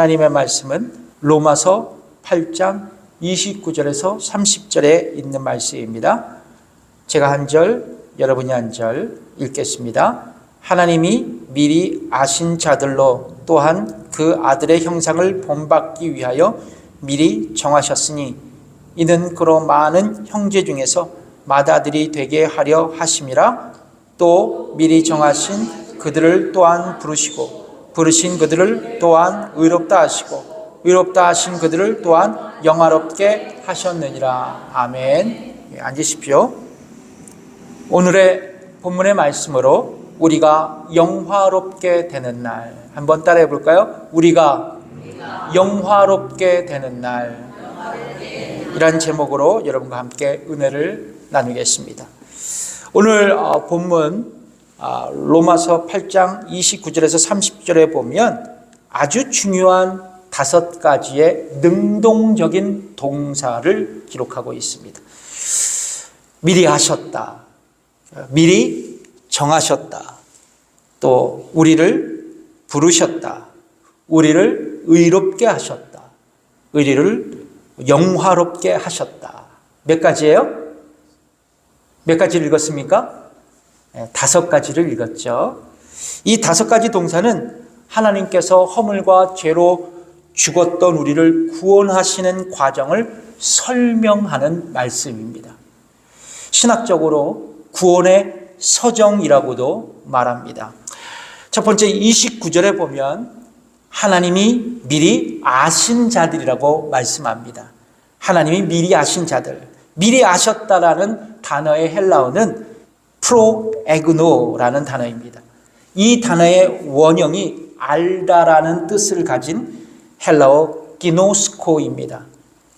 하나님의 말씀은 로마서 8장 29절에서 30절에 있는 말씀입니다. 제가 한 절, 여러분이 한 절 읽겠습니다. 하나님이 미리 아신 자들로 또한 그 아들의 형상을 본받기 위하여 미리 정하셨으니 이는 그로 많은 형제 중에서 맏아들이 되게 하려 하심이라. 또 미리 정하신 그들을 또한 부르시고 부르신 그들을 또한 의롭다 하시고 의롭다 하신 그들을 또한 영화롭게 하셨느니라. 아멘. 앉으십시오. 오늘의 본문의 말씀으로 우리가 영화롭게 되는 날, 한번 따라해 볼까요? 우리가 영화롭게 되는 날, 이란 제목으로 여러분과 함께 은혜를 나누겠습니다. 오늘 본문 로마서 8장 29절에서 30절에 보면 아주 중요한 5가지의 능동적인 동사를 기록하고 있습니다. 미리 하셨다, 미리 정하셨다, 또 우리를 부르셨다, 우리를 의롭게 하셨다, 우리를 영화롭게 하셨다. 몇 가지예요? 몇 가지를 읽었습니까? 5가지를 읽었죠. 이 5가지 동사는 하나님께서 허물과 죄로 죽었던 우리를 구원하시는 과정을 설명하는 말씀입니다. 신학적으로 구원의 서정이라고도 말합니다. 첫 번째 29절에 보면 하나님이 미리 아신 자들이라고 말씀합니다. 하나님이 미리 아신 자들, 미리 아셨다라는 단어의 헬라어는 프로에그노라는 단어입니다. 이 단어의 원형이 알다라는 뜻을 가진 헬라어 기노스코입니다.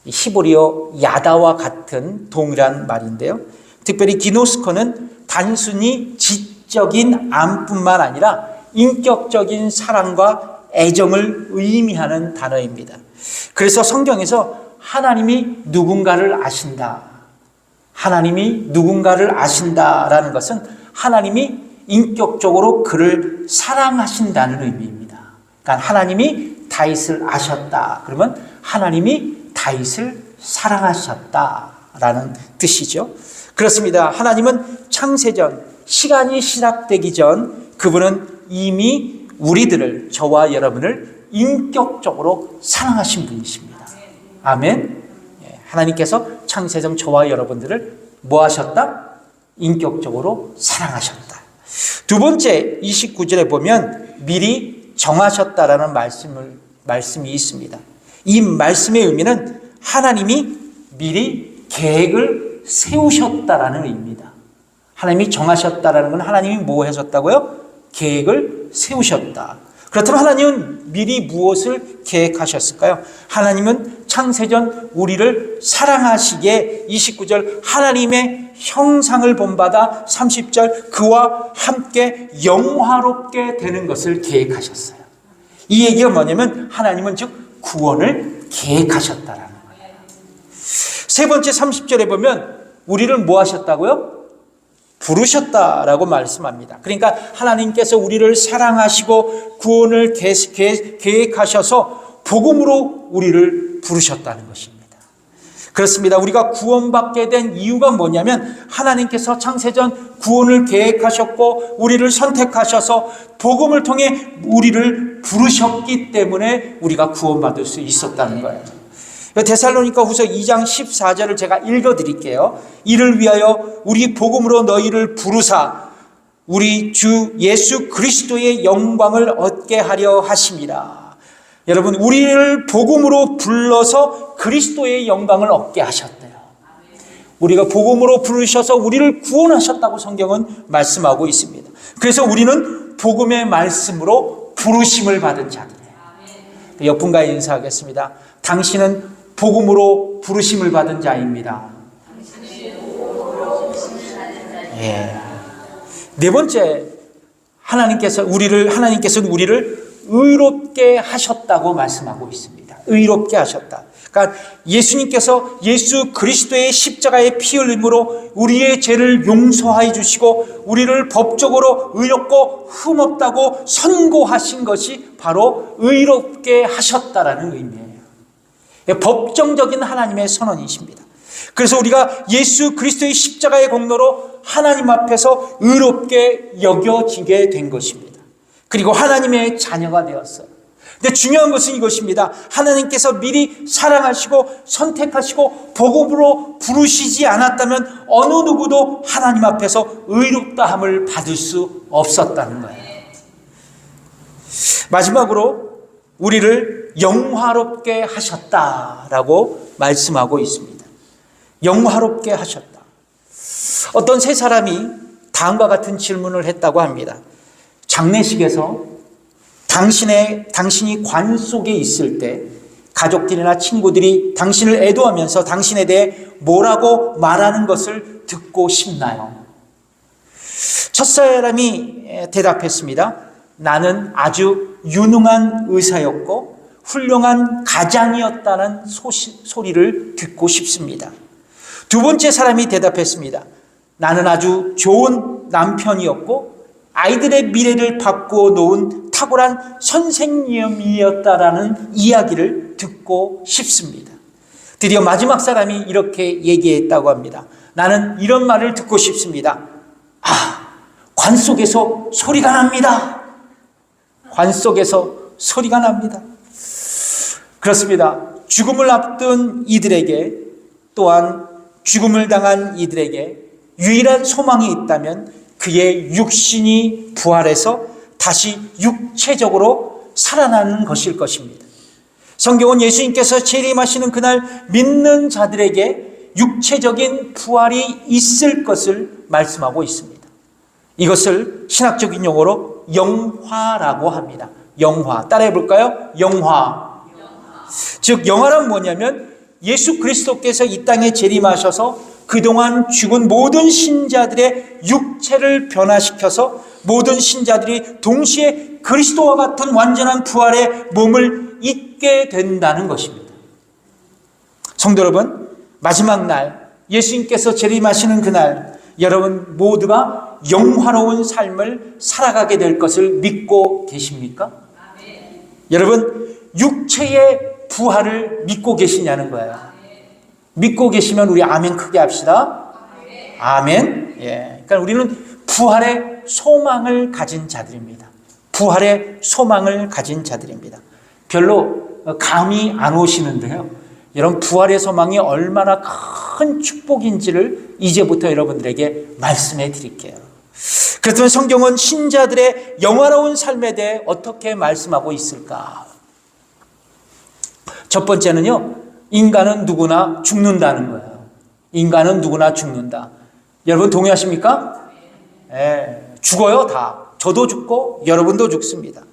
히브리어 야다와 같은 동일한 말인데요. 특별히 기노스코는 단순히 지적인 암뿐만 아니라 인격적인 사랑과 애정을 의미하는 단어입니다. 그래서 성경에서 하나님이 누군가를 아신다, 하나님이 누군가를 아신다라는 것은 하나님이 인격적으로 그를 사랑하신다는 의미입니다. 그러니까 하나님이 다윗을 아셨다, 그러면 하나님이 다윗을 사랑하셨다라는 뜻이죠. 그렇습니다. 하나님은 창세전, 시간이 시작되기 전 그분은 이미 우리들을, 저와 여러분을 인격적으로 사랑하신 분이십니다. 아멘. 하나님께서 창세전 저와 여러분들을 뭐 하셨다? 인격적으로 사랑하셨다. 두 번째 29절에 보면 미리 정하셨다라는 말씀이 있습니다. 이 말씀의 의미는 하나님이 미리 계획을 세우셨다라는 의미입니다. 하나님이 정하셨다라는 건 하나님이 뭐 하셨다고요? 계획을 세우셨다. 그렇다면 하나님은 미리 무엇을 계획하셨을까요? 하나님은 창세전 우리를 사랑하시기에 29절 하나님의 형상을 본받아 30절 그와 함께 영화롭게 되는 것을 계획하셨어요. 이 얘기가 뭐냐면 하나님은 즉 구원을 계획하셨다라는 거예요. 세 번째 30절에 보면 우리를 뭐 하셨다고요? 부르셨다라고 말씀합니다. 그러니까 하나님께서 우리를 사랑하시고 구원을 계획하셔서 복음으로 우리를 부르셨다는 것입니다. 그렇습니다. 우리가 구원받게 된 이유가 뭐냐면 하나님께서 창세전 구원을 계획하셨고 우리를 선택하셔서 복음을 통해 우리를 부르셨기 때문에 우리가 구원받을 수 있었다는 거예요. 데살로니가 후서 2장 14절을 제가 읽어드릴게요. 이를 위하여 우리 복음으로 너희를 부르사 우리 주 예수 그리스도의 영광을 얻게 하려 하심이라. 여러분, 우리를 복음으로 불러서 그리스도의 영광을 얻게 하셨대요. 우리가 복음으로 부르셔서 우리를 구원하셨다고 성경은 말씀하고 있습니다. 그래서 우리는 복음의 말씀으로 부르심을 받은 자들이에요. 옆분과 인사하겠습니다. 당신은 복음으로 부르심을 받은 자입니다. 예. 네 번째, 하나님께서는 우리를 의롭게 하셨다고 말씀하고 있습니다. 의롭게 하셨다. 그러니까 예수님께서 예수 그리스도의 십자가의 피 흘림으로 우리의 죄를 용서하여 주시고 우리를 법적으로 의롭고 흠없다고 선고하신 것이 바로 의롭게 하셨다라는 의미예요. 법정적인 하나님의 선언이십니다. 그래서 우리가 예수 그리스도의 십자가의 공로로 하나님 앞에서 의롭게 여겨지게 된 것입니다. 그리고 하나님의 자녀가 되었어요. 근데 중요한 것은 이것입니다. 하나님께서 미리 사랑하시고 선택하시고 복음으로 부르시지 않았다면 어느 누구도 하나님 앞에서 의롭다함을 받을 수 없었다는 거예요. 마지막으로 우리를 영화롭게 하셨다라고 말씀하고 있습니다. 영화롭게 하셨다. 어떤 세 사람이 다음과 같은 질문을 했다고 합니다. 장례식에서 당신이 관 속에 있을 때 가족들이나 친구들이 당신을 애도하면서 당신에 대해 뭐라고 말하는 것을 듣고 싶나요? 첫 사람이 대답했습니다. 나는 아주 유능한 의사였고 훌륭한 가장이었다는 소리를 듣고 싶습니다. 두 번째 사람이 대답했습니다. 나는 아주 좋은 남편이었고 아이들의 미래를 바꾸어 놓은 탁월한 선생님이었다라는 이야기를 듣고 싶습니다. 드디어 마지막 사람이 이렇게 얘기했다고 합니다. 나는 이런 말을 듣고 싶습니다. 관 속에서 소리가 납니다. 관 속에서 소리가 납니다. 그렇습니다. 죽음을 앞둔 이들에게 또한 죽음을 당한 이들에게 유일한 소망이 있다면 그의 육신이 부활해서 다시 육체적으로 살아나는 것일 것입니다. 성경은 예수님께서 재림하시는 그날 믿는 자들에게 육체적인 부활이 있을 것을 말씀하고 있습니다. 이것을 신학적인 용어로 영화라고 합니다. 영화. 따라해 볼까요? 영화. 즉 영화란 뭐냐면 예수 그리스도께서 이 땅에 재림하셔서 그동안 죽은 모든 신자들의 육체를 변화시켜서 모든 신자들이 동시에 그리스도와 같은 완전한 부활의 몸을 잊게 된다는 것입니다. 성도 여러분, 마지막 날 예수님께서 재림하시는 그날 여러분 모두가 영화로운 삶을 살아가게 될 것을 믿고 계십니까? 여러분 육체의 부활을 믿고 계시냐는 거예요. 믿고 계시면 우리 아멘 크게 합시다. 아멘. 예. 그러니까 우리는 부활의 소망을 가진 자들입니다. 부활의 소망을 가진 자들입니다. 별로 감이 안 오시는데요. 여러분 부활의 소망이 얼마나 큰 축복인지를 이제부터 여러분들에게 말씀해 드릴게요. 그렇다면 성경은 신자들의 영화로운 삶에 대해 어떻게 말씀하고 있을까? 첫 번째는요. 인간은 누구나 죽는다는 거예요. 인간은 누구나 죽는다. 여러분 동의하십니까? 죽어요 다. 저도 죽고 여러분도 죽습니다.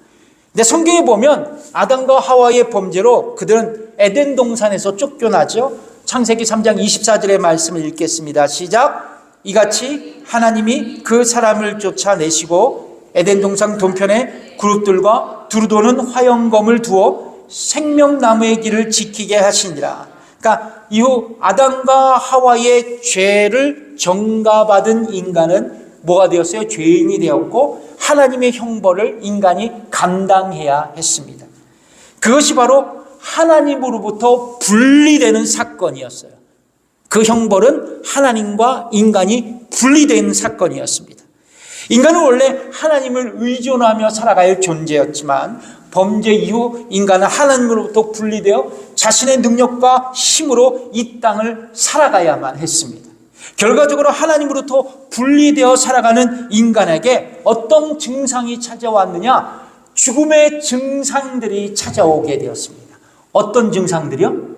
근데 성경에 보면 아담과 하와의 범죄로 그들은 에덴 동산에서 쫓겨나죠. 창세기 3장 24절의 말씀을 읽겠습니다. 시작. 이같이 하나님이 그 사람을 쫓아내시고 에덴 동산 동편에 그룹들과 두루도는 화영검을 두어 생명나무의 길을 지키게 하시니라. 그러니까 이후 아담과 하와의 죄를 전가받은 인간은 뭐가 되었어요? 죄인이 되었고 하나님의 형벌을 인간이 감당해야 했습니다. 그것이 바로 하나님으로부터 분리되는 사건이었어요. 그 형벌은 하나님과 인간이 분리된 사건이었습니다. 인간은 원래 하나님을 의존하며 살아갈 존재였지만 범죄 이후 인간은 하나님으로부터 분리되어 자신의 능력과 힘으로 이 땅을 살아가야만 했습니다. 결과적으로 하나님으로부터 분리되어 살아가는 인간에게 어떤 증상이 찾아왔느냐? 죽음의 증상들이 찾아오게 되었습니다. 어떤 증상들이요?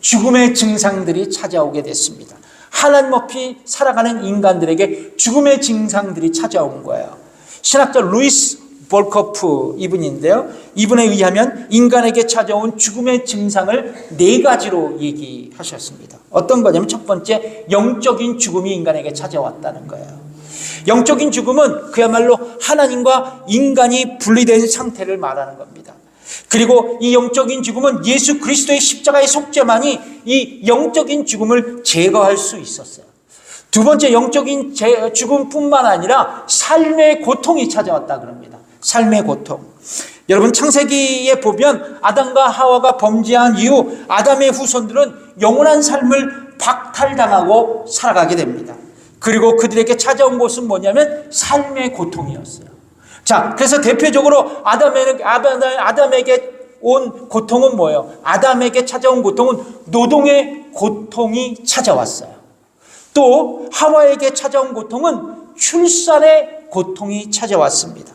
죽음의 증상들이 찾아오게 됐습니다. 하나님 없이 살아가는 인간들에게 죽음의 증상들이 찾아온 거예요. 신학자 루이스 볼커프 이분인데요. 이분에 의하면 인간에게 찾아온 죽음의 증상을 4가지로 얘기하셨습니다. 어떤 거냐면 첫 번째, 영적인 죽음이 인간에게 찾아왔다는 거예요. 영적인 죽음은 그야말로 하나님과 인간이 분리된 상태를 말하는 겁니다. 그리고 이 영적인 죽음은 예수 그리스도의 십자가의 속죄만이 이 영적인 죽음을 제거할 수 있었어요. 두 번째, 영적인 죽음뿐만 아니라 삶의 고통이 찾아왔다 그럽니다. 삶의 고통. 여러분, 창세기에 보면 아담과 하와가 범죄한 이후 아담의 후손들은 영원한 삶을 박탈당하고 살아가게 됩니다. 그리고 그들에게 찾아온 것은 뭐냐면 삶의 고통이었어요. 자, 그래서 대표적으로 아담에게 온 고통은 뭐예요? 아담에게 찾아온 고통은 노동의 고통이 찾아왔어요. 또 하와에게 찾아온 고통은 출산의 고통이 찾아왔습니다.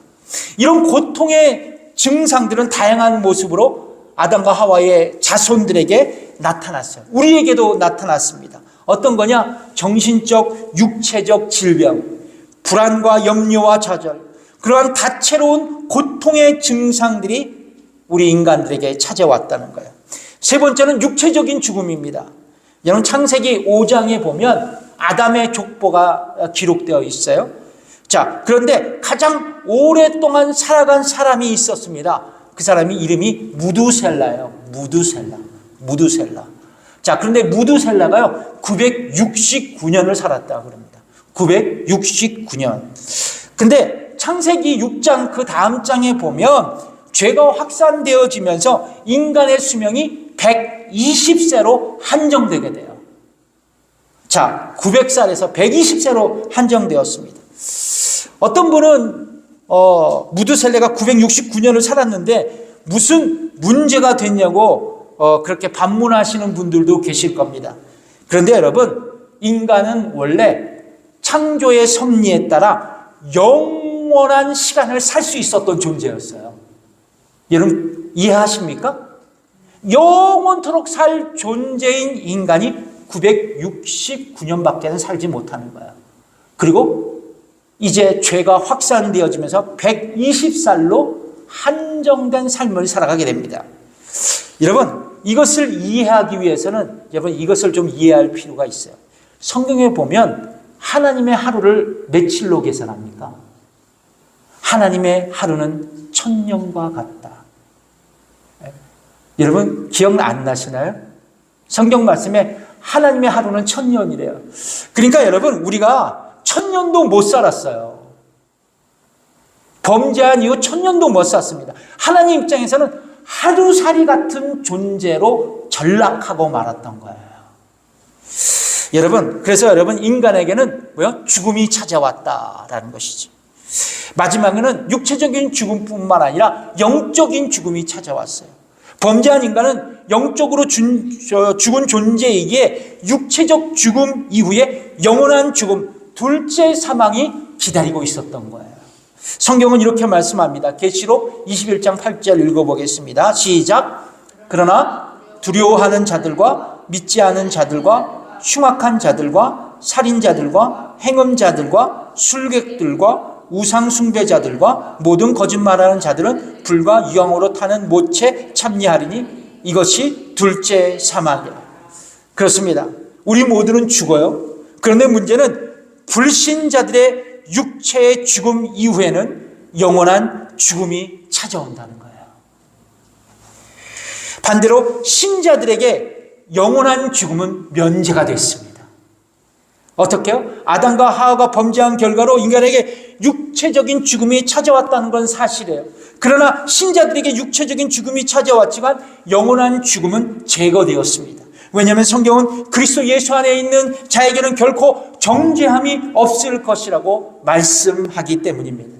이런 고통의 증상들은 다양한 모습으로 아담과 하와의 자손들에게 나타났어요. 우리에게도 나타났습니다. 어떤 거냐? 정신적, 육체적 질병, 불안과 염려와 좌절, 그러한 다채로운 고통의 증상들이 우리 인간들에게 찾아왔다는 거예요. 세 번째는 육체적인 죽음입니다. 여러분, 창세기 5장에 보면 아담의 족보가 기록되어 있어요. 자, 그런데 가장 오랫동안 살아간 사람이 있었습니다. 그 사람이 이름이 무두셀라예요. 무두셀라. 자, 그런데 무두셀라가요 969년을 살았다고 그럽니다. 969년. 근데 창세기 6장 그 다음 장에 보면 죄가 확산되어지면서 인간의 수명이 120세로 한정되게 돼요. 자, 900살에서 120세로 한정되었습니다. 어떤 분은 무두셀레가 969년을 살았는데 무슨 문제가 됐냐고 그렇게 반문하시는 분들도 계실 겁니다. 그런데 여러분, 인간은 원래 창조의 섭리에 따라 영원한 시간을 살 수 있었던 존재였어요. 여러분, 이해하십니까? 영원토록 살 존재인 인간이 969년밖에는 살지 못하는 거야. 그리고 이제 죄가 확산되어지면서 120살로 한정된 삶을 살아가게 됩니다. 여러분, 이것을 이해하기 위해서는 여러분 이것을 좀 이해할 필요가 있어요. 성경에 보면 하나님의 하루를 며칠로 계산합니까? 하나님의 하루는 1000년과 같다. 여러분, 기억 안 나시나요? 성경 말씀에 하나님의 하루는 1000년이래요. 그러니까 여러분, 우리가 1000년도 못 살았어요. 범죄한 이후 1000년도 못 샀습니다. 하나님 입장에서는 하루살이 같은 존재로 전락하고 말았던 거예요. 여러분, 그래서 여러분, 인간에게는 죽음이 찾아왔다라는 것이지. 마지막에는 육체적인 죽음뿐만 아니라 영적인 죽음이 찾아왔어요. 범죄한 인간은 영적으로 죽은 존재이기에 육체적 죽음 이후에 영원한 죽음, 둘째 사망이 기다리고 있었던 거예요. 성경은 이렇게 말씀합니다. 계시록 21장 8절 읽어보겠습니다. 시작. 그러나 두려워하는 자들과 믿지 않은 자들과 흉악한 자들과 살인자들과 행음자들과 술객들과 우상숭배자들과 모든 거짓말하는 자들은 불과 유황으로 타는 못에 참여하리니 이것이 둘째 사망이라. 그렇습니다. 우리 모두는 죽어요. 그런데 문제는 불신자들의 육체의 죽음 이후에는 영원한 죽음이 찾아온다는 거예요. 반대로 신자들에게 영원한 죽음은 면제가 됐습니다. 어떻게요? 아담과 하와가 범죄한 결과로 인간에게 육체적인 죽음이 찾아왔다는 건 사실이에요. 그러나 신자들에게 육체적인 죽음이 찾아왔지만 영원한 죽음은 제거되었습니다. 왜냐하면 성경은 그리스도 예수 안에 있는 자에게는 결코 정죄함이 없을 것이라고 말씀하기 때문입니다.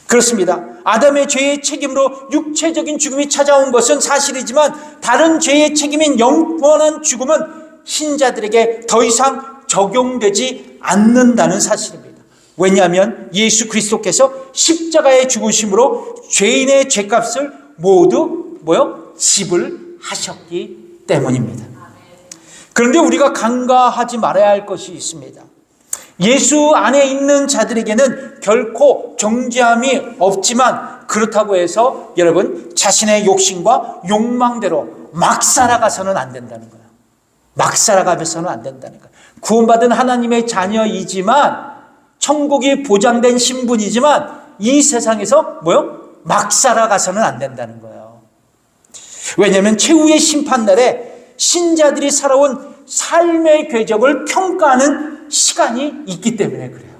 그렇습니다. 아담의 죄의 책임으로 육체적인 죽음이 찾아온 것은 사실이지만 다른 죄의 책임인 영원한 죽음은 신자들에게 더 이상 적용되지 않는다는 사실입니다. 왜냐하면 예수 그리스도께서 십자가의 죽으심으로 죄인의 죄값을 모두 지불하셨기 때문입니다. 그런데 우리가 간과하지 말아야 할 것이 있습니다. 예수 안에 있는 자들에게는 결코 정죄함이 없지만 그렇다고 해서 여러분 자신의 욕심과 욕망대로 막 살아가서는 안 된다는 거예요. 막 살아가면서는 안 된다는 거예요. 구원받은 하나님의 자녀이지만 천국이 보장된 신분이지만 이 세상에서 막 살아가서는 안 된다는 거예요. 왜냐하면 최후의 심판날에 신자들이 살아온 삶의 궤적을 평가하는 시간이 있기 때문에 그래요.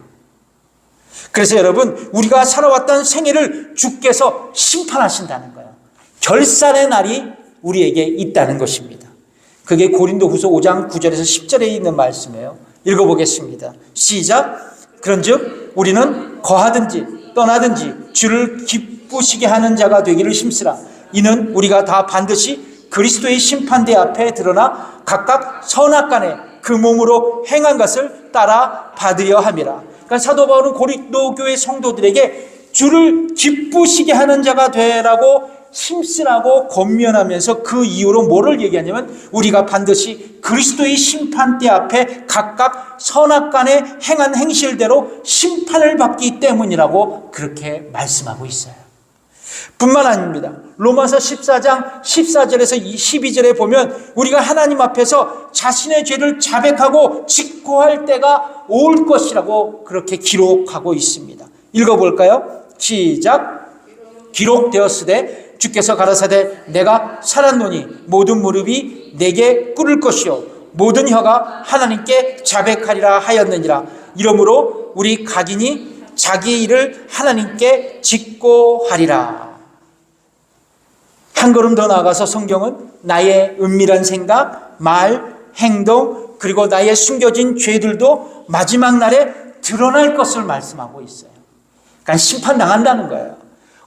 그래서 여러분, 우리가 살아왔던 생애를 주께서 심판하신다는 거예요. 결산의 날이 우리에게 있다는 것입니다. 그게 고린도후서 5장 9절에서 10절에 있는 말씀이에요. 읽어보겠습니다. 시작. 그런즉 우리는 거하든지 떠나든지 주를 기쁘시게 하는 자가 되기를 힘쓰라. 이는 우리가 다 반드시 그리스도의 심판대 앞에 드러나 각각 선악간에 그 몸으로 행한 것을 따라 받으려 함이라. 그러니까 사도 바울은 고린도 교회 성도들에게 주를 기쁘시게 하는 자가 되라고 힘쓰라고 권면하면서 그 이유로 뭐를 얘기하냐면 우리가 반드시 그리스도의 심판대 앞에 각각 선악간에 행한 행실대로 심판을 받기 때문이라고 그렇게 말씀하고 있어요. 뿐만 아닙니다. 로마서 14장 14절에서 12절에 보면 우리가 하나님 앞에서 자신의 죄를 자백하고 직고할 때가 올 것이라고 그렇게 기록하고 있습니다. 읽어볼까요? 시작. 기록되었으되 주께서 가라사대 내가 살았노니 모든 무릎이 내게 꿇을 것이요 모든 혀가 하나님께 자백하리라 하였느니라. 이러므로 우리 각인이 자기의 일을 하나님께 직고하리라. 한 걸음 더 나아가서 성경은 나의 은밀한 생각, 말, 행동, 그리고 나의 숨겨진 죄들도 마지막 날에 드러날 것을 말씀하고 있어요. 그러니까 심판당한다는 거예요.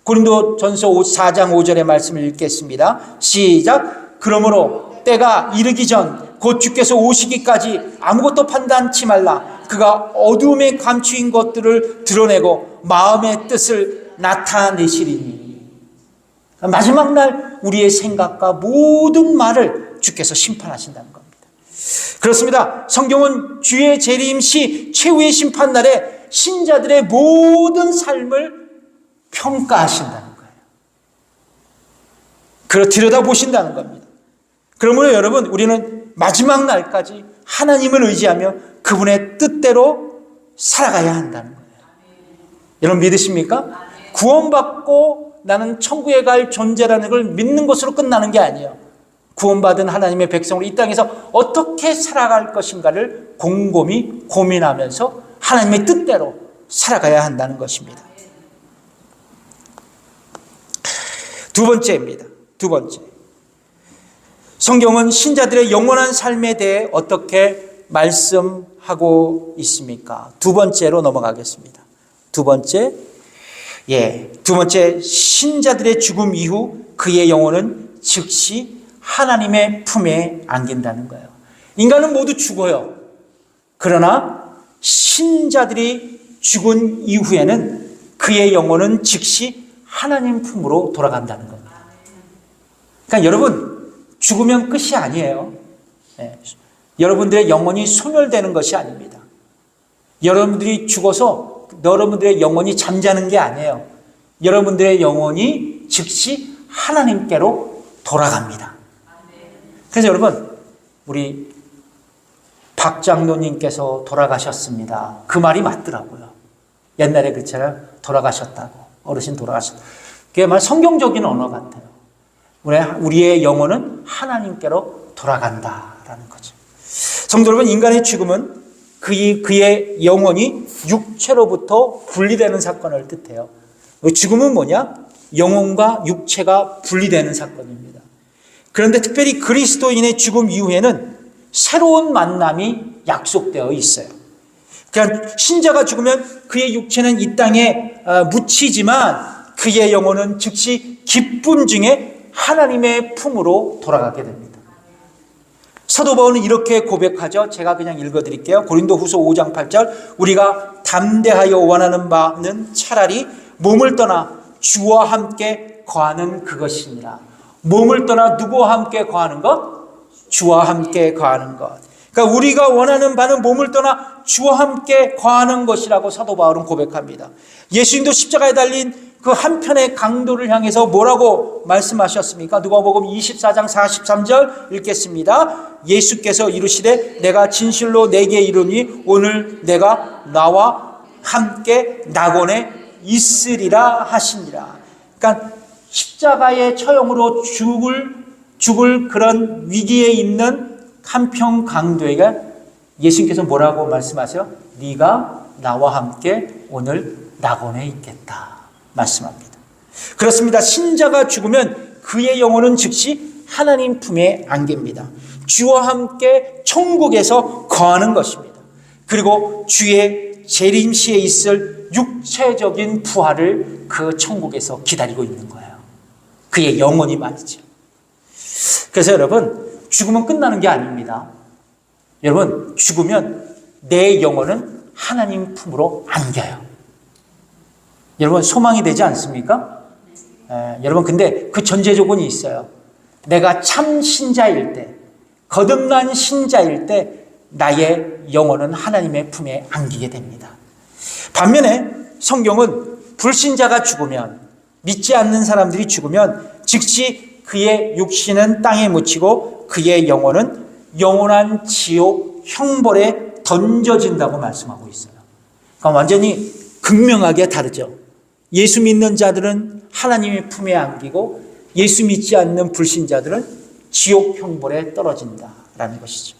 고린도전서 4장 5절의 말씀을 읽겠습니다. 시작. 그러므로 때가 이르기 전 곧 주께서 오시기까지 아무것도 판단치 말라. 그가 어두움에 감추인 것들을 드러내고 마음의 뜻을 나타내시리니. 마지막 날 우리의 생각과 모든 말을 주께서 심판하신다는 겁니다. 그렇습니다. 성경은 주의 재림 시 최후의 심판날에 신자들의 모든 삶을 평가하신다는 거예요. 그걸 들여다보신다는 겁니다. 그러므로 여러분, 우리는 마지막 날까지 하나님을 의지하며 그분의 뜻대로 살아가야 한다는 거예요. 여러분 믿으십니까? 구원받고 나는 천국에 갈 존재라는 걸 믿는 것으로 끝나는 게 아니에요. 구원받은 하나님의 백성으로 이 땅에서 어떻게 살아갈 것인가를 곰곰이 고민하면서 하나님의 뜻대로 살아가야 한다는 것입니다. 두 번째입니다. 두 번째. 성경은 신자들의 영원한 삶에 대해 어떻게 말씀하고 있습니까? 두 번째로 넘어가겠습니다. 두 번째, 신자들의 죽음 이후 그의 영혼은 즉시 하나님의 품에 안긴다는 거예요. 인간은 모두 죽어요. 그러나 신자들이 죽은 이후에는 그의 영혼은 즉시 하나님 품으로 돌아간다는 겁니다. 그러니까 여러분, 죽으면 끝이 아니에요. 여러분들의 영혼이 소멸되는 것이 아닙니다. 여러분들이 죽어서 여러분들의 영혼이 잠자는 게 아니에요. 여러분들의 영혼이 즉시 하나님께로 돌아갑니다. 그래서 여러분, 우리 박 장로님께서 돌아가셨습니다. 그 말이 맞더라고요. 옛날에 그처럼 돌아가셨다고. 어르신 돌아가셨다고. 그게 말 성경적인 언어 같아요. 우리의 영혼은 하나님께로 돌아간다라는 거죠. 성도 여러분, 인간의 죽음은 그의 영혼이 육체로부터 분리되는 사건을 뜻해요. 죽음은 뭐냐? 영혼과 육체가 분리되는 사건입니다. 그런데 특별히 그리스도인의 죽음 이후에는 새로운 만남이 약속되어 있어요. 그러니까 신자가 죽으면 그의 육체는 이 땅에 묻히지만 그의 영혼은 즉시 기쁨 중에 하나님의 품으로 돌아가게 됩니다. 사도 바울은 이렇게 고백하죠. 제가 그냥 읽어드릴게요. 고린도후서 5장 8절. 우리가 담대하여 원하는 바는 차라리 몸을 떠나 주와 함께 거하는 그것이니라. 몸을 떠나 누구와 함께 거하는 것? 주와 함께 거하는 것. 그러니까 우리가 원하는 바는 몸을 떠나 주와 함께 거하는 것이라고 사도 바울은 고백합니다. 예수님도 십자가에 달린 그 한편의 강도를 향해서 뭐라고 말씀하셨습니까? 누가복음 24장 43절 읽겠습니다. 예수께서 이르시되 내가 진실로 내게 이르니 오늘 내가 나와 함께 낙원에 있으리라 하시니라. 그러니까 십자가의 처형으로 죽을 죽을 그런 위기에 있는 한평 강도에게 예수님께서 뭐라고 말씀하세요? 네가 나와 함께 오늘 낙원에 있겠다 말씀합니다. 그렇습니다. 신자가 죽으면 그의 영혼은 즉시 하나님 품에 안깁니다. 주와 함께 천국에서 거하는 것입니다. 그리고 주의 재림시에 있을 육체적인 부활을 그 천국에서 기다리고 있는 거예요. 그의 영혼이 말이죠. 그래서 여러분, 죽으면 끝나는 게 아닙니다. 여러분, 죽으면 내 영혼은 하나님 품으로 안겨요. 여러분, 소망이 되지 않습니까? 여러분, 근데 그 전제 조건이 있어요. 내가 참 신자일 때, 거듭난 신자일 때 나의 영혼은 하나님의 품에 안기게 됩니다. 반면에 성경은 불신자가 죽으면, 믿지 않는 사람들이 죽으면 즉시 그의 육신은 땅에 묻히고 그의 영혼은 영원한 지옥 형벌에 던져진다고 말씀하고 있어요. 그러니까 완전히 극명하게 다르죠. 예수 믿는 자들은 하나님의 품에 안기고 예수 믿지 않는 불신자들은 지옥 형벌에 떨어진다라는 것이죠.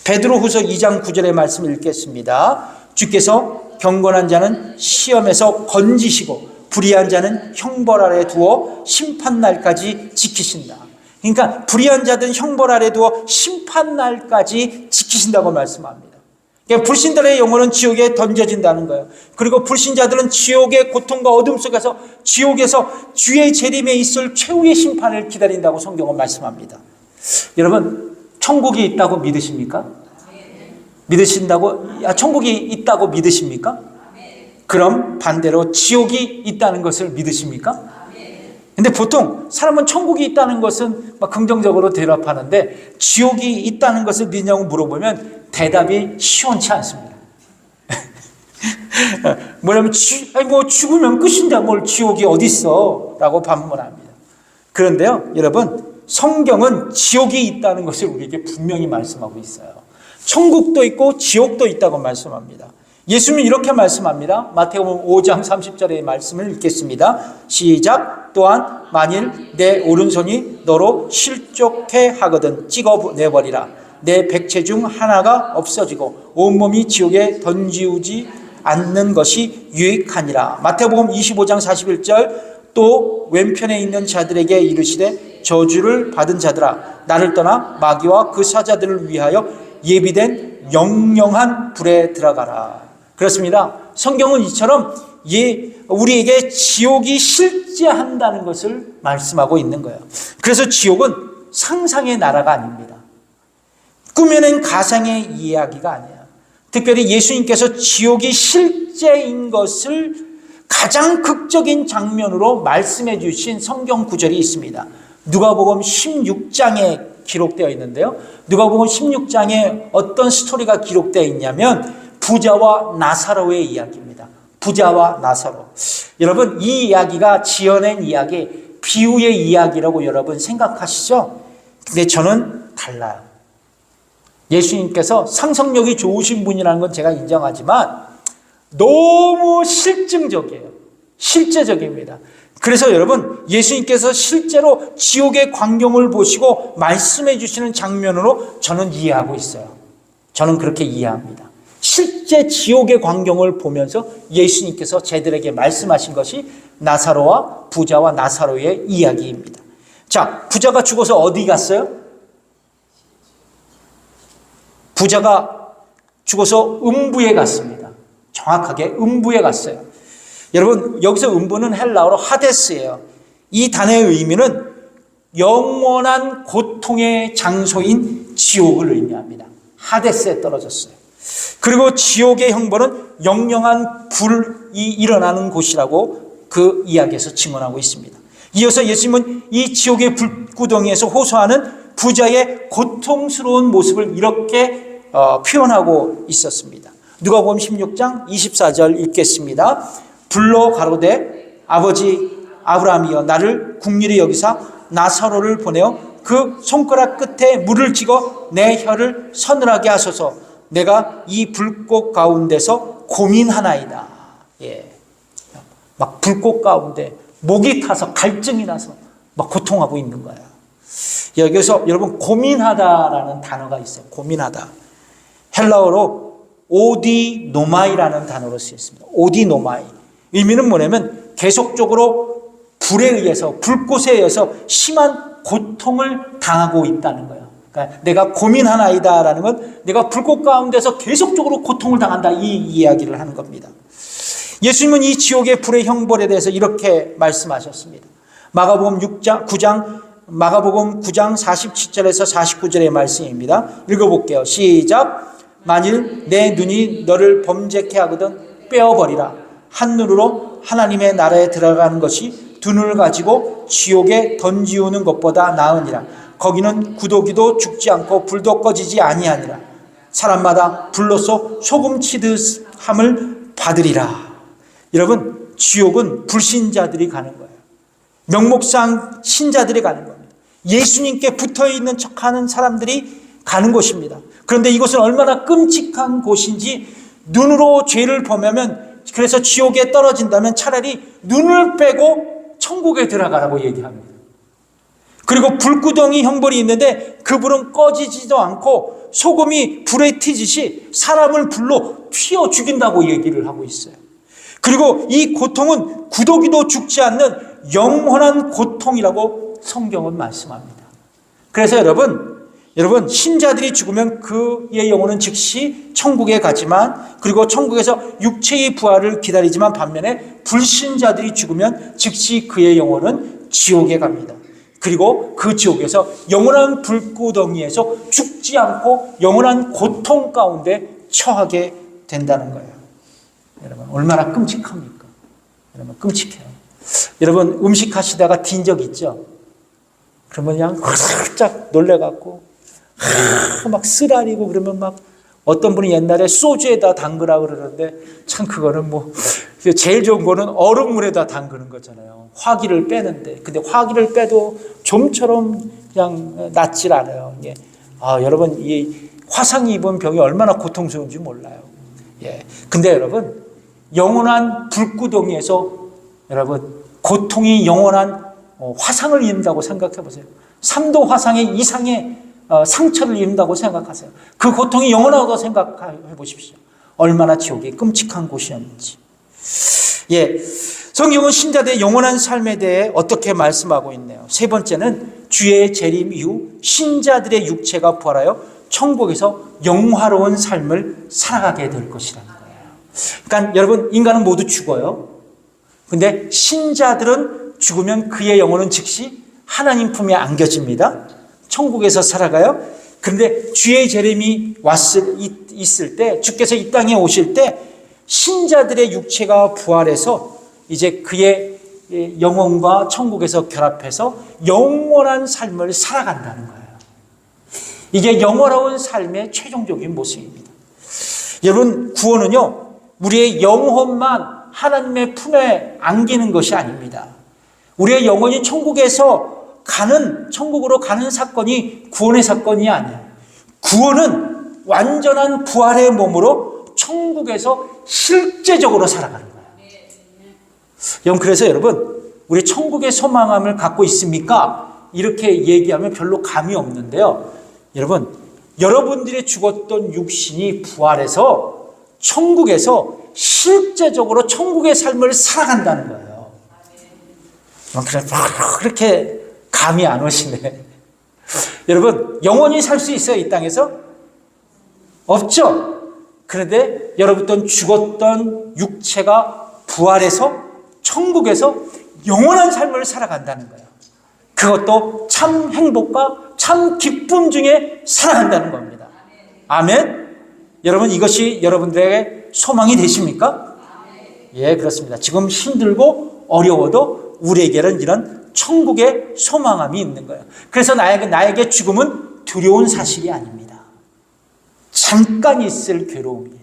베드로후서 2장 9절의 말씀을 읽겠습니다. 주께서 경건한 자는 시험에서 건지시고 불의한 자는 형벌 아래 두어 심판날까지 지키신다. 그러니까 불의한 자든 형벌 아래 두어 심판날까지 지키신다고 말씀합니다. 그러니까 불신자들의 영혼은 지옥에 던져진다는 거예요. 그리고 불신자들은 지옥의 고통과 어둠 속에서 지옥에서 주의 재림에 있을 최후의 심판을 기다린다고 성경은 말씀합니다. 여러분, 천국이 있다고 믿으십니까? 믿으신다고? 천국이 있다고 믿으십니까? 그럼 반대로 지옥이 있다는 것을 믿으십니까? 근데 보통 사람은 천국이 있다는 것은 막 긍정적으로 대답하는데 지옥이 있다는 것을 믿냐고 물어보면 대답이 시원치 않습니다. 뭐냐면 뭐 죽으면 끝인데 뭘 지옥이 어디 있어? 라고 반문합니다. 그런데요, 여러분, 성경은 지옥이 있다는 것을 우리에게 분명히 말씀하고 있어요. 천국도 있고 지옥도 있다고 말씀합니다. 예수님은 이렇게 말씀합니다. 마태복음 5장 30절의 말씀을 읽겠습니다. 시작. 또한 만일 내 오른손이 너로 실족해 하거든 찍어내버리라. 내 백체 중 하나가 없어지고 온몸이 지옥에 던지우지 않는 것이 유익하니라. 마태복음 25장 41절. 또 왼편에 있는 자들에게 이르시되 저주를 받은 자들아 나를 떠나 마귀와 그 사자들을 위하여 예비된 영영한 불에 들어가라. 그렇습니다. 성경은 이처럼 우리에게 지옥이 실제한다는 것을 말씀하고 있는 거예요. 그래서 지옥은 상상의 나라가 아닙니다. 꾸며낸 가상의 이야기가 아니에요. 특별히 예수님께서 지옥이 실제인 것을 가장 극적인 장면으로 말씀해 주신 성경 구절이 있습니다. 누가복음 16장에 기록되어 있는데요. 누가복음 16장에 어떤 스토리가 기록되어 있냐면 부자와 나사로의 이야기입니다. 부자와 나사로. 여러분, 이 이야기가 지어낸 이야기, 비유의 이야기라고 여러분 생각하시죠? 근데 저는 달라요. 예수님께서 상상력이 좋으신 분이라는 건 제가 인정하지만 너무 실증적이에요. 실제적입니다. 그래서 여러분, 예수님께서 실제로 지옥의 광경을 보시고 말씀해 주시는 장면으로 저는 이해하고 있어요. 저는 그렇게 이해합니다. 실제 지옥의 광경을 보면서 예수님께서 저희들에게 말씀하신 것이 나사로와 부자와 나사로의 이야기입니다. 자, 부자가 죽어서 어디 갔어요? 부자가 죽어서 음부에 갔습니다. 정확하게 음부에 갔어요. 여러분, 여기서 음부는 헬라어로 하데스예요. 이 단어의 의미는 영원한 고통의 장소인 지옥을 의미합니다. 하데스에 떨어졌어요. 그리고 지옥의 형벌은 영영한 불이 일어나는 곳이라고 그 이야기에서 증언하고 있습니다. 이어서 예수님은 이 지옥의 불구덩이에서 호소하는 부자의 고통스러운 모습을 이렇게 표현하고 있었습니다. 누가복음 16장 24절 읽겠습니다. 불러 가로되 아버지 아브라함이여 나를 긍휼히 여기사 나사로를 보내어 그 손가락 끝에 물을 찍어 내 혀를 서늘하게 하소서. 내가 이 불꽃 가운데서 고민하나이다. 예, 막 불꽃 가운데 목이 타서 갈증이 나서 막 고통하고 있는 거예요. 여기서 여러분 고민하다라는 단어가 있어요. 고민하다. 헬라어로 오디노마이라는 단어로 쓰였습니다. 오디노마이. 의미는 뭐냐면 계속적으로 불에 의해서, 불꽃에 의해서 심한 고통을 당하고 있다는 거예요. 그러니까 내가 고민한 아이다라는 건 내가 불꽃 가운데서 계속적으로 고통을 당한다, 이 이야기를 하는 겁니다. 예수님은 이 지옥의 불의 형벌에 대해서 이렇게 말씀하셨습니다. 마가복음 9장 47절에서 49절의 말씀입니다. 읽어볼게요. 시작. 만일 내 눈이 너를 범죄케 하거든 빼어버리라. 한 눈으로 하나님의 나라에 들어가는 것이 두 눈을 가지고 지옥에 던지우는 것보다 나으니라. 거기는 구더기도 죽지 않고 불도 꺼지지 아니하니라. 사람마다 불로써 소금 치듯 함을 받으리라. 여러분, 지옥은 불신자들이 가는 거예요. 명목상 신자들이 가는 겁니다. 예수님께 붙어있는 척하는 사람들이 가는 곳입니다. 그런데 이곳은 얼마나 끔찍한 곳인지, 눈으로 죄를 범하면, 그래서 지옥에 떨어진다면 차라리 눈을 빼고 천국에 들어가라고 얘기합니다. 그리고 불구덩이 형벌이 있는데 그 불은 꺼지지도 않고 소금이 불에 튀듯이 사람을 불로 튀어 죽인다고 얘기를 하고 있어요. 그리고 이 고통은 구더기도 죽지 않는 영원한 고통이라고 성경은 말씀합니다. 그래서 여러분 신자들이 죽으면 그의 영혼은 즉시 천국에 가지만, 그리고 천국에서 육체의 부활을 기다리지만, 반면에 불신자들이 죽으면 즉시 그의 영혼은 지옥에 갑니다. 그리고 그 지옥에서 영원한 불구덩이에서 죽지 않고 영원한 고통 가운데 처하게 된다는 거예요. 여러분, 얼마나 끔찍합니까? 여러분, 끔찍해요. 여러분, 음식 하시다가 딘 적 있죠? 그러면 그냥 살짝 놀래갖고 막 쓰라리고, 그러면 막 어떤 분이 옛날에 소주에다 담그라 그러는데, 참 그거는 뭐 제일 좋은 거는 얼음물에다 담그는 거잖아요. 화기를 빼는데, 근데 화기를 빼도 좀처럼 그냥 낫질 않아요. 예. 여러분, 이 화상 입은 병이 얼마나 고통스러운지 몰라요. 예. 근데 여러분, 영원한 불구덩이에서 여러분 고통이 영원한 화상을 입는다고 생각해 보세요. 3도 화상의 이상의 상처를 입는다고 생각하세요. 그 고통이 영원하다고 생각해 보십시오. 얼마나 지옥이 끔찍한 곳이었는지. 예, 성경은 신자들의 영원한 삶에 대해 어떻게 말씀하고 있네요. 세 번째는 주의 재림 이후 신자들의 육체가 부활하여 천국에서 영화로운 삶을 살아가게 될 것이라는 거예요. 그러니까 여러분, 인간은 모두 죽어요. 근데 신자들은 죽으면 그의 영혼은 즉시 하나님 품에 안겨집니다. 천국에서 살아가요. 그런데 주의 재림이 있을 때, 주께서 이 땅에 오실 때 신자들의 육체가 부활해서 이제 그의 영혼과 천국에서 결합해서 영원한 삶을 살아간다는 거예요. 이게 영원한 삶의 최종적인 모습입니다. 여러분, 구원은요, 우리의 영혼만 하나님의 품에 안기는 것이 아닙니다. 우리의 영혼이 천국으로 가는 사건이 구원의 사건이 아니에요. 구원은 완전한 부활의 몸으로 천국에서 실제적으로 살아가는 거예요. 그래서 여러분, 우리 천국의 소망함을 갖고 있습니까? 이렇게 얘기하면 별로 감이 없는데요. 여러분, 여러분들이 죽었던 육신이 부활해서 천국에서 실제적으로 천국의 삶을 살아간다는 거예요. 그렇게 감이 안 오시네. 여러분, 영원히 살 수 있어요, 이 땅에서? 없죠? 그런데 여러분들 죽었던 육체가 부활해서 천국에서 영원한 삶을 살아간다는 거예요. 그것도 참 행복과 참 기쁨 중에 살아간다는 겁니다. 아멘? 여러분, 이것이 여러분들에게 소망이 되십니까? 예, 그렇습니다. 지금 힘들고 어려워도 우리에게는 이런 천국의 소망함이 있는 거예요. 그래서 나에게 죽음은 두려운 사실이 아닙니다. 잠깐 있을 괴로움이에요.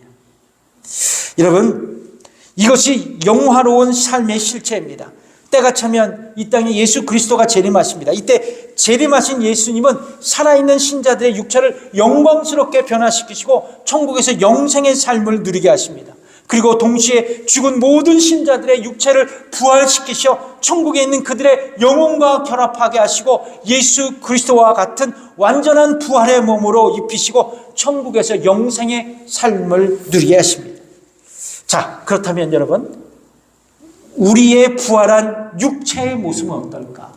여러분, 이것이 영화로운 삶의 실체입니다. 때가 차면 이 땅에 예수 그리스도가 재림하십니다. 이때 재림하신 예수님은 살아있는 신자들의 육체를 영광스럽게 변화시키시고 천국에서 영생의 삶을 누리게 하십니다. 그리고 동시에 죽은 모든 신자들의 육체를 부활시키셔 천국에 있는 그들의 영혼과 결합하게 하시고 예수 그리스도와 같은 완전한 부활의 몸으로 입히시고 천국에서 영생의 삶을 누리게 하십니다. 자, 그렇다면 여러분, 우리의 부활한 육체의 모습은 어떨까?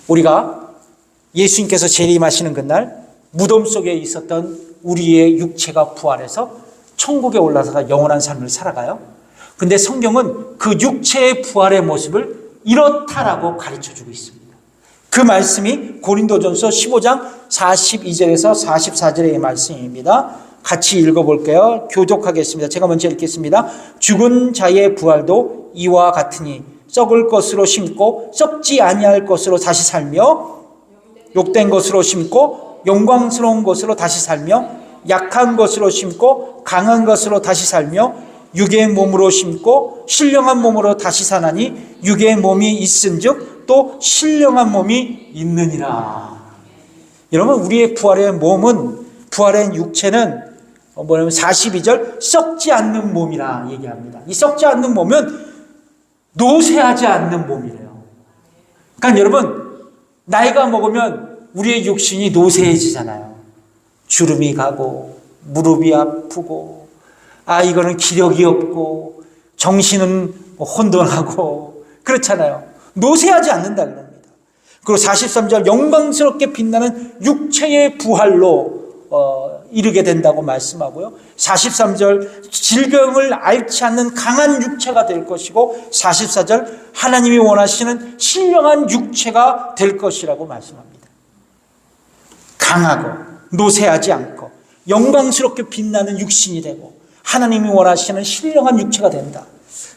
우리가 예수님께서 재림하시는 그날 무덤 속에 있었던 우리의 육체가 부활해서 천국에 올라서서 영원한 삶을 살아가요. 근데 성경은 그 육체의 부활의 모습을 이렇다라고 가르쳐주고 있습니다. 그 말씀이 고린도전서 15장 42절에서 44절의 말씀입니다. 같이 읽어볼게요. 교독하겠습니다. 제가 먼저 읽겠습니다. 죽은 자의 부활도 이와 같으니 썩을 것으로 심고 썩지 아니할 것으로 다시 살며 욕된 것으로 심고 영광스러운 것으로 다시 살며 약한 것으로 심고 강한 것으로 다시 살며 육의 몸으로 심고 신령한 몸으로 다시 사나니 육의 몸이 있은즉 또 신령한 몸이 있느니라. 여러분, 우리의 부활의 몸은, 부활의 육체는 뭐냐면 42절 썩지 않는 몸이라 얘기합니다. 이 썩지 않는 몸은 노쇠하지 않는 몸이래요. 그러니까 여러분, 나이가 먹으면 우리의 육신이 노쇠해지잖아요. 주름이 가고 무릎이 아프고 이거는 기력이 없고 정신은 혼돈하고 그렇잖아요. 노쇠하지 않는다 그럽니다. 그리고 43절 영광스럽게 빛나는 육체의 부활로 이르게 된다고 말씀하고요. 43절 질병을 앓지 않는 강한 육체가 될 것이고 44절 하나님이 원하시는 신령한 육체가 될 것이라고 말씀합니다. 강하고 노쇠하지 않고 영광스럽게 빛나는 육신이 되고 하나님이 원하시는 신령한 육체가 된다.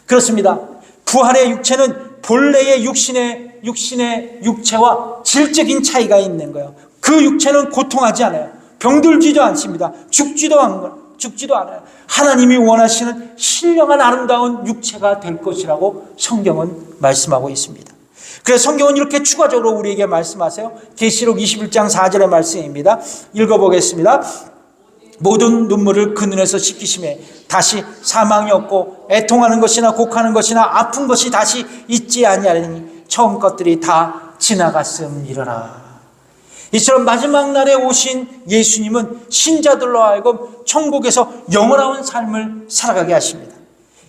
그렇습니다. 부활의 육체는 본래의 육신의 육체와 질적인 차이가 있는 거예요. 그 육체는 고통하지 않아요. 병들지도 않습니다. 죽지도 않아요. 하나님이 원하시는 신령한 아름다운 육체가 될 것이라고 성경은 말씀하고 있습니다. 그래서 성경은 이렇게 추가적으로 우리에게 말씀하세요. 계시록 21장 4절의 말씀입니다. 읽어보겠습니다. 모든 눈물을 그 눈에서 씻기심에 다시 사망이 없고 애통하는 것이나 곡하는 것이나 아픈 것이 다시 있지 아니하리니 처음 것들이 다 지나갔음이러라. 이처럼 마지막 날에 오신 예수님은 신자들로 하여금 천국에서 영원한 삶을 살아가게 하십니다.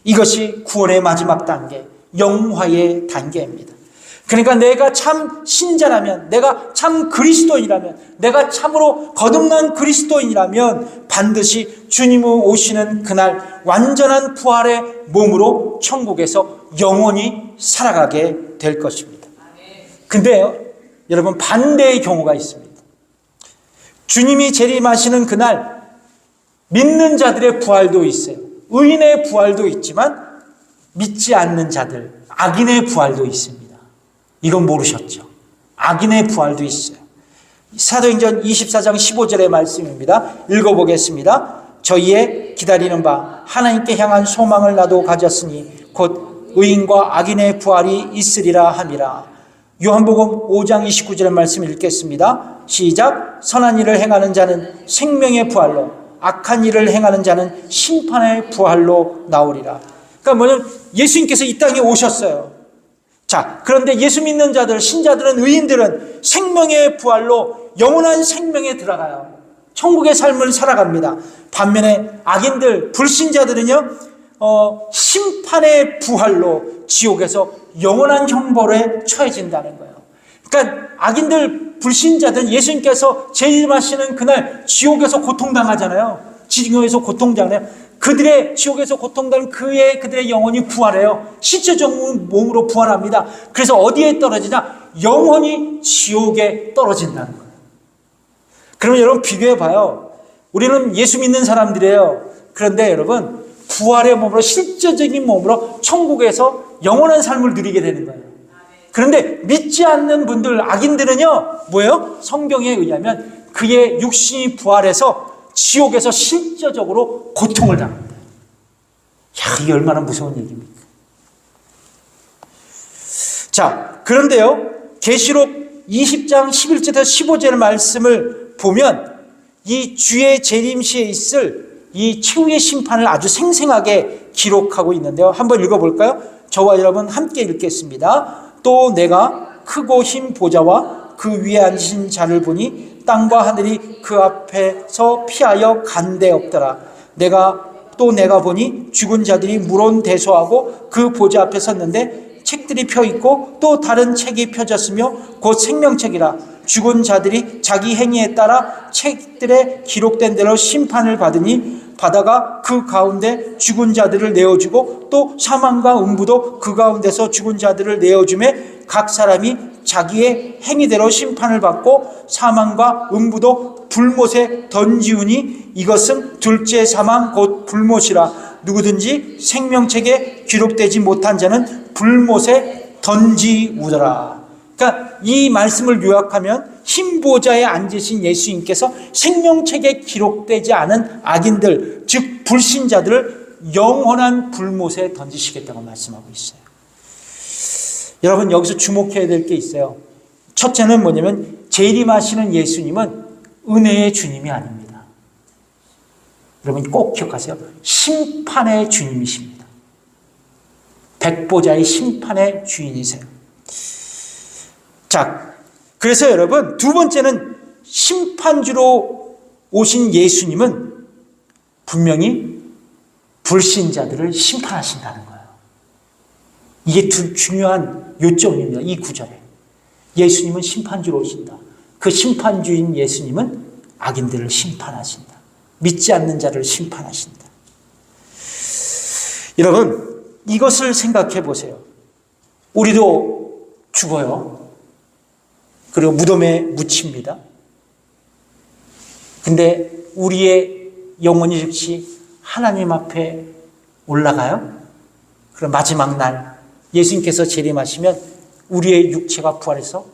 이것이 구원의 마지막 단계, 영화의 단계입니다. 그러니까 내가 참 신자라면, 내가 참 그리스도인이라면, 내가 참으로 거듭난 그리스도인이라면 반드시 주님 오시는 그날 완전한 부활의 몸으로 천국에서 영원히 살아가게 될 것입니다. 근데요, 여러분, 반대의 경우가 있습니다. 주님이 재림하시는 그날 믿는 자들의 부활도 있어요. 의인의 부활도 있지만 믿지 않는 자들, 악인의 부활도 있습니다. 이건 모르셨죠? 악인의 부활도 있어요. 사도행전 24장 15절의 말씀입니다. 읽어보겠습니다. 저희의 기다리는 바 하나님께 향한 소망을 나도 가졌으니 곧 의인과 악인의 부활이 있으리라 함이라. 요한복음 5장 29절의 말씀 읽겠습니다. 시작. 선한 일을 행하는 자는 생명의 부활로, 악한 일을 행하는 자는 심판의 부활로 나오리라. 그러니까 뭐냐면 예수님께서 이 땅에 오셨어요. 자, 그런데 예수 믿는 자들, 신자들은, 의인들은 생명의 부활로 영원한 생명에 들어가요. 천국의 삶을 살아갑니다. 반면에 악인들, 불신자들은요, 심판의 부활로 지옥에서 영원한 형벌에 처해진다는 거예요. 그러니까 악인들, 불신자들은 예수님께서 재림하시는 그날 지옥에서 고통당하잖아요. 지옥에서 고통당해요. 그들의 지옥에서 고통당하는 그들의 영혼이 부활해요. 신체적 몸으로 부활합니다. 그래서 어디에 떨어지냐? 영원히 지옥에 떨어진다는 거예요. 그러면 여러분 비교해봐요. 우리는 예수 믿는 사람들이에요. 그런데 여러분 부활의 몸으로, 실제적인 몸으로 천국에서 영원한 삶을 누리게 되는 거예요. 그런데 믿지 않는 분들, 악인들은요, 뭐예요? 성경에 의하면 그의 육신이 부활해서 지옥에서 실제적으로 고통을 당합니다. 이게 얼마나 무서운 얘기입니까? 자, 그런데요, 계시록 20장 11절에서 15절의 말씀을 보면 이 주의 재림시에 있을 이 최후의 심판을 아주 생생하게 기록하고 있는데요. 한번 읽어볼까요? 저와 여러분 함께 읽겠습니다. 또 내가 크고 흰 보좌와 그 위에 앉으신 자를 보니 땅과 하늘이 그 앞에서 피하여 간데 없더라. 내가 보니 죽은 자들이 물온대소하고 그 보좌 앞에 섰는데 책들이 펴 있고 또 다른 책이 펴졌으며 곧 생명책이라. 죽은 자들이 자기 행위에 따라 책들에 기록된 대로 심판을 받으니 바다가 그 가운데 죽은 자들을 내어주고 또 사망과 음부도 그 가운데서 죽은 자들을 내어주매 각 사람이 자기의 행위대로 심판을 받고 사망과 음부도 불못에 던지우니 이것은 둘째 사망 곧 불못이라. 누구든지 생명책에 기록되지 못한 자는 불못에 던지우더라. 그러니까 이 말씀을 요약하면 흰 보좌에 앉으신 예수님께서 생명책에 기록되지 않은 악인들, 즉 불신자들을 영원한 불못에 던지시겠다고 말씀하고 있어요. 여러분, 여기서 주목해야 될 게 있어요. 첫째는 뭐냐면 재림하시는 예수님은 은혜의 주님이 아닙니다. 여러분 꼭 기억하세요. 심판의 주님이십니다. 백보자의 심판의 주인이세요. 자, 그래서 여러분 두 번째는 심판주로 오신 예수님은 분명히 불신자들을 심판하신다는 거예요. 이게 중요한 요점입니다. 이 구절에. 예수님은 심판주로 오신다. 그 심판주인 예수님은 악인들을 심판하신다. 믿지 않는 자를 심판하신다. 여러분, 이것을 생각해 보세요. 우리도 죽어요. 그리고 무덤에 묻힙니다. 근데 우리의 영혼이 즉시 하나님 앞에 올라가요. 그럼 마지막 날 예수님께서 재림하시면 우리의 육체가 부활해서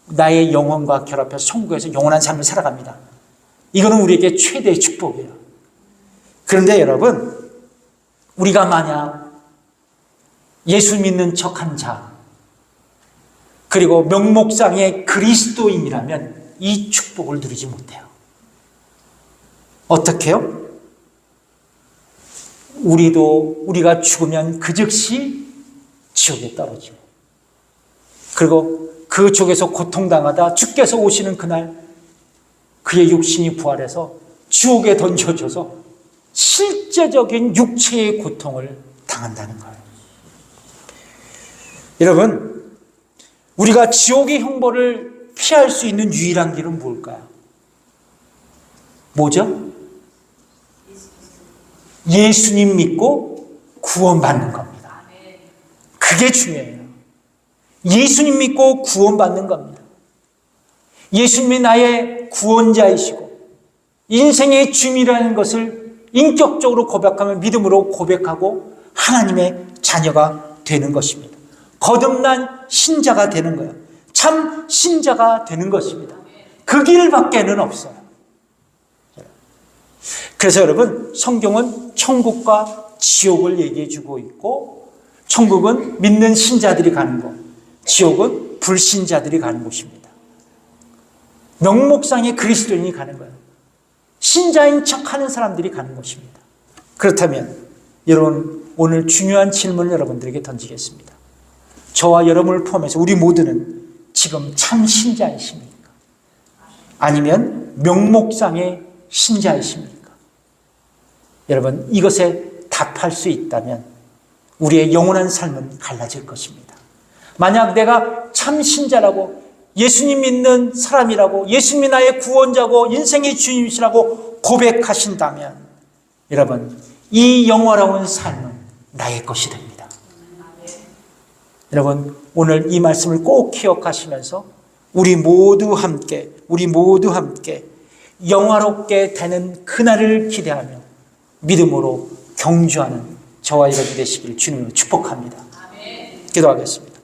나의 영혼과 결합해서 천국에서 영원한 삶을 살아갑니다. 이거는 우리에게 최대의 축복이에요. 그런데 여러분, 우리가 만약 예수 믿는 척한 자, 그리고 명목상의 그리스도인이라면 이 축복을 누리지 못해요. 어떻게 해요? 우리가 죽으면 그 즉시 지옥에 떨어지고, 그리고 그 쪽에서 고통당하다 주께서 오시는 그날 그의 육신이 부활해서 지옥에 던져져서 실제적인 육체의 고통을 당한다는 거예요. 여러분, 우리가 지옥의 형벌을 피할 수 있는 유일한 길은 뭘까요? 뭐죠? 예수님 믿고 구원받는 겁니다. 그게 중요해요. 예수님 믿고 구원받는 겁니다. 예수님이 나의 구원자이시고 인생의 주님이라는 것을 인격적으로 고백하며 믿음으로 고백하고 하나님의 자녀가 되는 것입니다. 거듭난 신자가 되는 거예요. 참 신자가 되는 것입니다. 그 길밖에는 없어요. 그래서 여러분, 성경은 천국과 지옥을 얘기해 주고 있고, 천국은 믿는 신자들이 가는 곳, 지옥은 불신자들이 가는 곳입니다. 명목상의 그리스도인이 가는 거예요. 신자인 척하는 사람들이 가는 곳입니다. 그렇다면 여러분, 오늘 중요한 질문을 여러분들에게 던지겠습니다. 저와 여러분을 포함해서 우리 모두는 지금 참 신자이십니까? 아니면 명목상의 신자이십니까? 여러분, 이것에 답할 수 있다면 우리의 영원한 삶은 달라질 것입니다. 만약 내가 참 신자라고, 예수님 믿는 사람이라고, 예수님이 나의 구원자고 인생의 주님이시라고 고백하신다면 여러분, 이 영원한 삶은 나의 것이 됩니다. 여러분, 오늘 이 말씀을 꼭 기억하시면서 우리 모두 함께 영화롭게 되는 그날을 기대하며 믿음으로 경주하는 저와 여러분 되시길 주님으로 축복합니다. 기도하겠습니다.